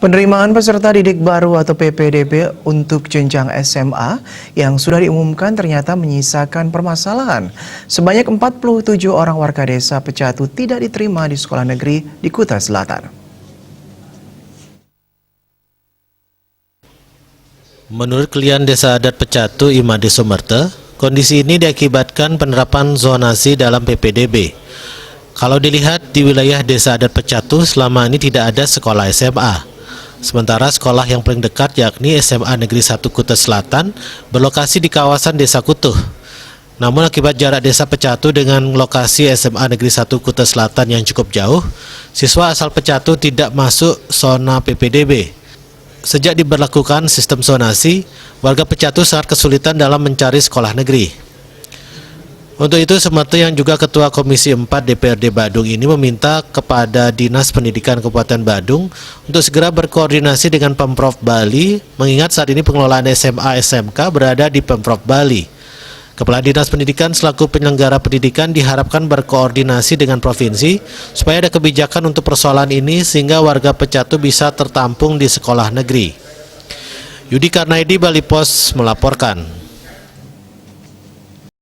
Penerimaan peserta didik baru atau PPDB untuk jenjang SMA yang sudah diumumkan ternyata menyisakan permasalahan. Sebanyak 47 orang warga desa Pecatu tidak diterima di sekolah negeri di Kuta Selatan. Menurut klien Desa Adat Pecatu Imade Sumerte, kondisi ini diakibatkan penerapan zonasi dalam PPDB. Kalau dilihat di wilayah Desa Adat Pecatu selama ini tidak ada sekolah SMA. Sementara sekolah yang paling dekat yakni SMA Negeri 1 Kuta Selatan berlokasi di kawasan Desa Kutuh. Namun akibat jarak Desa Pecatu dengan lokasi SMA Negeri 1 Kuta Selatan yang cukup jauh, siswa asal Pecatu tidak masuk zona PPDB. Sejak diberlakukan sistem zonasi, warga Pecatu sangat kesulitan dalam mencari sekolah negeri. Untuk itu, Sumerte yang juga Ketua Komisi 4 DPRD Badung ini meminta kepada Dinas Pendidikan Kabupaten Badung untuk segera berkoordinasi dengan Pemprov Bali, mengingat saat ini pengelolaan SMA SMK berada di Pemprov Bali. Kepala Dinas Pendidikan selaku penyelenggara pendidikan diharapkan berkoordinasi dengan provinsi supaya ada kebijakan untuk persoalan ini sehingga warga Pecatu bisa tertampung di sekolah negeri. Yudi Karnaidi, Bali Pos melaporkan.